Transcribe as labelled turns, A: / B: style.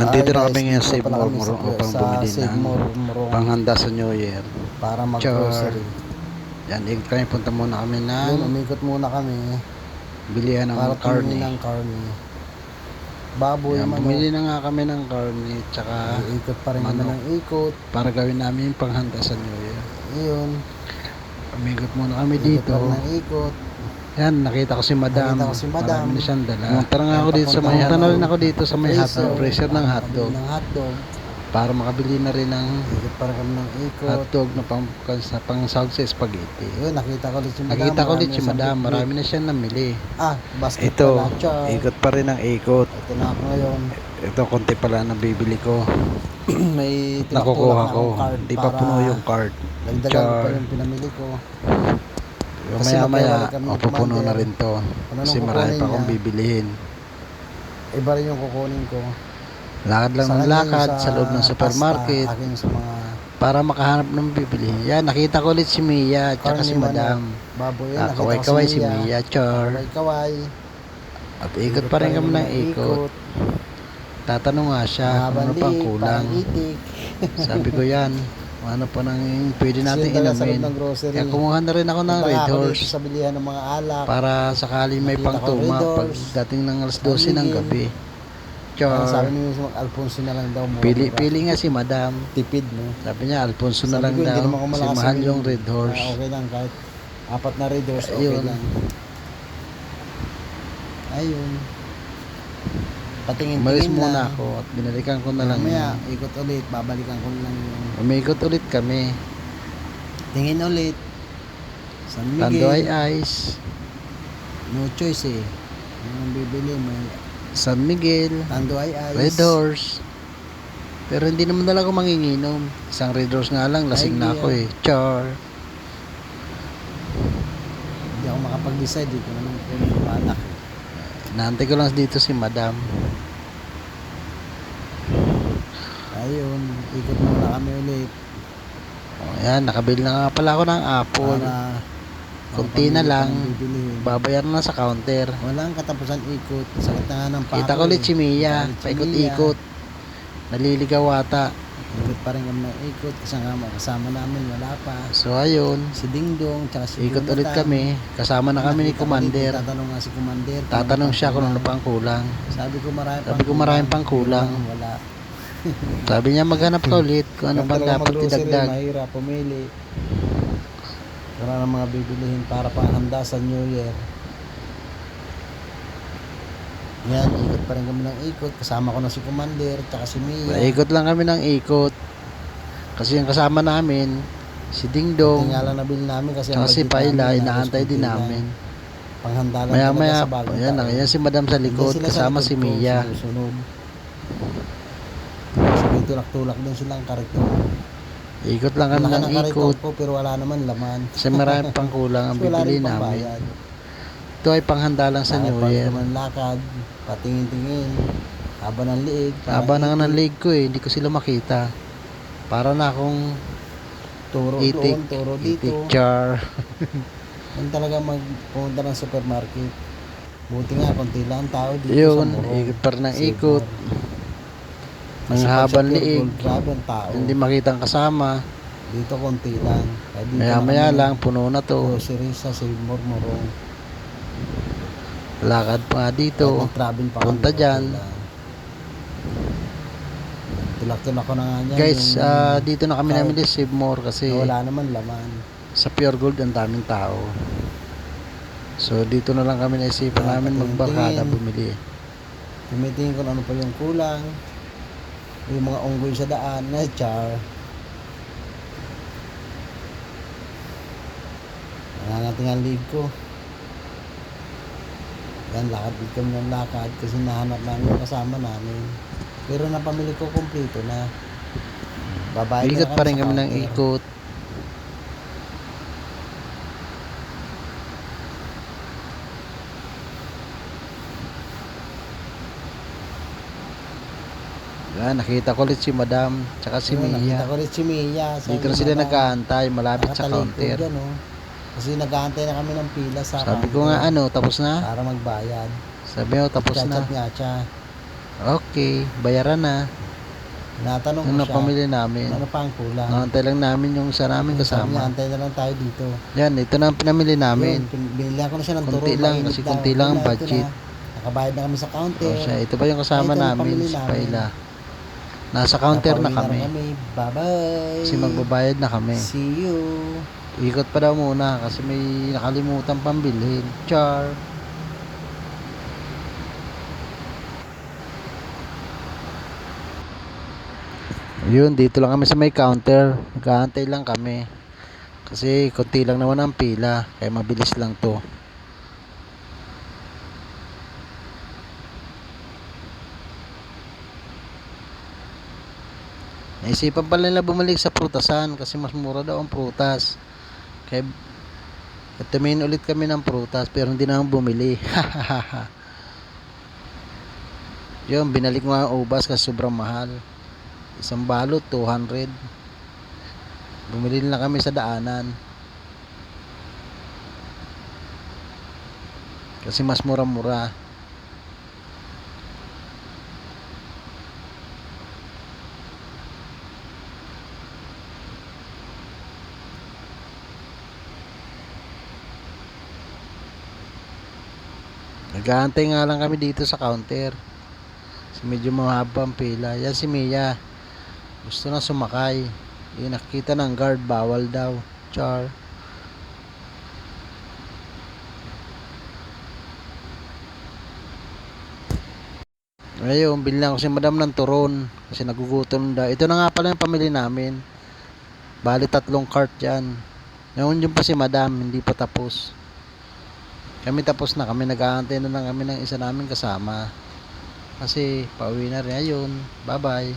A: Nandito na kami ngayon
B: dito
A: sa Save
B: pala
A: More
B: kami
A: Morong upang
B: sa
A: bumili
B: Save
A: ng
B: More Morong
A: panghanda sa New Year.
B: para
A: Char.
B: mag-grocery.
A: Yan, kami punta muna kami
B: Yun,
A: ng
B: umikot muna kami
A: bilihan
B: para
A: ng
B: tumingin
A: karne.
B: ng karne. Baboy,
A: Yan,
B: manok.
A: bumili na nga kami ng karne tsaka
B: Ikot pa rin kami
A: manok
B: ng ikot.
A: para gawin namin yung panghanda sa New Year.
B: Yun,
A: Umikot muna kami
B: ikot
A: dito.
B: pa rin ng ikot.
A: Yan, nakita ko si Madam.
B: Nakita ko si Madam.
A: Marami na siyang dala. Pumunta na ako dito sa may
B: Papunta
A: hotdog.
B: na
A: rin ako dito sa may hotdog. Freezer ng
B: para
A: hotdog.
B: makabili ng hotdog.
A: Para makabili na rin ng
B: Ikot pa rin kami ng ikot.
A: hotdog na pang sahog sa spaghetti.
B: Yun, nakita ko ulit si Madam.
A: Nakita ko ulit si
B: Marami na siyang
A: Madam.
B: bitbit.
A: Marami na siyang namili.
B: Basket
A: Ito,
B: pala, char.
A: ikot pa rin ang ikot.
B: Ito na ako ngayon.
A: Ito, konti pala na bibili ko.
B: May
A: Nakukuha
B: tinutulak na
A: ko.
B: akong card
A: Di pa
B: para
A: puno yung card.
B: dagdagan ko pa yung pinamili ko. Kasi
A: Maya-maya,
B: magkaiwalay kami ng
A: pupuno na
B: commander.
A: rin to.
B: Ano
A: Kasi
B: nung
A: marami
B: kukunin
A: pa akong
B: niya?
A: bibilihin.
B: Iba rin yung kukunin ko.
A: Lakad lang
B: Sa
A: ng
B: kanya yung
A: lakad sa loob ng supermarket
B: pasta, akin sa mga
A: para makahanap ng bibilihin. Yan, nakita ko ulit si Mia at saka
B: karne,
A: si Madam.
B: baboy. Yan, nakita ko
A: Kaway-kaway si Mia, char.
B: Kaway-kaway.
A: At ikot pa rin kami ng ikot. Tatanong nga siya kung ano pang kulang. Sabi ko yan, ano pa nang pwede natin inumin. Kaya kumuha na rin ako ng Red Horse
B: Sa bilihan ng mga alak.
A: para sakali may pangtuma pag dating ng alas 12 ng gabi.
B: Sabi niyo sa Alfonso na lang daw mo.
A: Pili nga si Madam.
B: Tipid, no?
A: Sabi niya, Alfonso na
B: Sabi
A: lang
B: ko, hindi
A: daw.
B: naman ako
A: Kasi
B: malakas
A: mahal
B: sa
A: yung
B: menu.
A: Red Horse.
B: Okay lang, kahit 4 na Red Horse, okay
A: Ayun.
B: lang. Ayun. Patingin-tingin
A: Umalis
B: lang.
A: muna ako at binalikan ko na lang.
B: Mamaya, ikot ulit, babalikan ko lang yung
A: Umikot ulit kami.
B: tingin ulit. San
A: Tanduay
B: Miguel.
A: Ice,
B: No choice eh. Yung bibili, may
A: San Miguel,
B: Tanduay Ice.
A: Red Horse. Pero hindi naman talaga ako manginginom. Isang Red Horse nga lang, lasing na ako eh. Char.
B: Hindi ako makapag-decide. Hindi ko naman kunin yung anak.
A: Naantay ko lang dito si Madam.
B: Ayun, ikot muna kami ulit.
A: Ayan, nakabili na nga pala ako ng apple.
B: Para
A: Kunti na
B: makapamili ka
A: lang.
B: ng bibilihin.
A: Babayaran na sa counter.
B: Walang katapusan ikot. Sakit na nga ng pako.
A: Kita ko ulit si Mia.
B: Kita ulit si
A: Paikot-ikot. Naliligaw ata.
B: Ikot pa rin kami ng ikot. Kasama namin, wala pa.
A: So ayun.
B: Si Dingdong, tsaka si
A: Ikot
B: Jonathan.
A: ulit kami. Kasama na kami ni
B: Nakita ko
A: Commander.
B: dito, tatanong nga si Commander.
A: Tatanong siya kung ano pang kulang.
B: Sabi ko
A: maraming pang kulang.
B: Wala.
A: Sabi niya maghanap ka ulit kung ano pang dapat idagdag.
B: Mahirap pumili. Wala ng mga bibilihin para panghanda sa New Year. Yan, ikot pa rin kami ng ikot. Kasama ko na si Commander, tsaka si Mia.
A: Ikot lang kami ng ikot. Kasi yung kasama namin, si Dingdong,
B: Tingala na bill namin kasi
A: tsaka si
B: budget
A: Paila,
B: namin,
A: inaantay din
B: lang.
A: namin.
B: Panghanda lang
A: Maya-maya,
B: talaga sa bagong
A: ayan,
B: taon.
A: yan si Madam sa
B: Hindi
A: likod,
B: sila sa
A: kasama
B: likod
A: si
B: ko,
A: Mia.
B: sumusunod. Sabi tulak-tulak din silang karito.
A: Ikot lang kami ng ikot.
B: Ko, pero wala naman laman.
A: Kasi marami pang kulang ang
B: Kasi wala
A: bibili
B: rin
A: namin.
B: pambayad.
A: Ito ay panghanda lang sa New Year.
B: Naman lakad, patingin-tingin, haba ng liig.
A: Haba na ng leg ko eh, hindi ko sila makita. Para na akong
B: Turo
A: itik,
B: doon, turo dito.
A: itik char.
B: Yan talaga magpunta ng supermarket. Buti nga, konti lang ang tao dito
A: Yun,
B: sa Morong.
A: ikot pa rin ng
B: Save
A: ikot.
B: More.
A: Ang
B: Kasi pag
A: habang
B: sa Pure
A: liig,
B: Gold, grabe ang tao.
A: hindi makitang kasama.
B: Dito konti lang. Kaya dito
A: Maya-maya
B: na kami
A: lang, puno na to.
B: grocery sa Save More Morong.
A: Lakad pa nga dito.
B: Kahit travel pa
A: Punta
B: kami,
A: dyan.
B: okay lang. Tulak-tulak ko na nga niyan.
A: Guys,
B: yung
A: dito na kami
B: card
A: namili Save More kasi
B: na wala naman laman.
A: sa Pure Gold ang daming tao. So dito na lang kami naisipan namin magbarkada bumili.
B: Tumitingin ko ano pa yung kulang. Yung mga unggoy sa daan na char. Nangangating ang lead ko. Yan, lakad dito kami ng lakad kasi nahanap namin yung kasama namin. Pero napamili ko kumpleto na. Babayad
A: Ikot
B: na
A: pa rin
B: sa
A: kami ng
B: counter.
A: ikot. Yan, nakita ko ulit si Madam tsaka si
B: Yun, nakita
A: Mia.
B: ko rin si Mia.
A: Dito na sila nag-aantay malapit sa counter.
B: Dyan, oh. Kasi nag-aantay na kami ng pila sa
A: Sabi ko nga tapos na?
B: para magbayad.
A: Sabi ko tapos na.
B: Chat-chat nga siya.
A: Okay, bayaran na.
B: Natanong
A: Yung
B: ko siya,
A: napamili namin.
B: ano pa ang kulang?
A: Naantay lang namin yung isa namin
B: Sabi niya,
A: kasama.
B: antay na lang tayo dito.
A: Yan, ito na ang pinamili namin.
B: Binili ko na siya ng turo.
A: Kunti lang,
B: mainit
A: kasi
B: daw.
A: kunti lang ang
B: Wala, ito
A: budget.
B: na. Nakabayad na kami sa counter.
A: O siya, ito pa yung kasama
B: Ito na
A: namin,
B: pamili
A: si
B: namin.
A: Paila. Nasa counter na
B: Napauwi
A: kami.
B: Bye-bye.
A: Kasi magbabayad na kami.
B: See you.
A: Ikot pa daw muna kasi may nakalimutan pambilhin. Char. Yun, dito lang kami sa may counter. Nag-aantay lang kami. Kasi konti lang naman ang pila. Kaya mabilis lang to. Naisipan pala nila bumalik sa prutasan kasi mas mura daw ang prutas. Kaya tumingin ulit kami ng prutas pero hindi na bumili. Yun, binalik mo ang ubas kasi sobrang mahal. Isang balot, 200. Bumili na kami sa daanan. Kasi mas mura-mura. Nag-aantay nga lang kami dito sa counter. Kasi medyo mahaba ang pila. Yan si Mia. Gusto na sumakay. Nakita ng guard, bawal daw. Char. Ayun, bilhan ko si madam ng turon. Kasi nagugutom daw. Ito na nga pala yung pamili namin. Bali 3 cart yan. Ngayon pa si madam, hindi pa tapos. Kami tapos na kami, nag-aantay na lang kami ng isa namin kasama. Kasi pauwi na rin. Ayun, bye bye.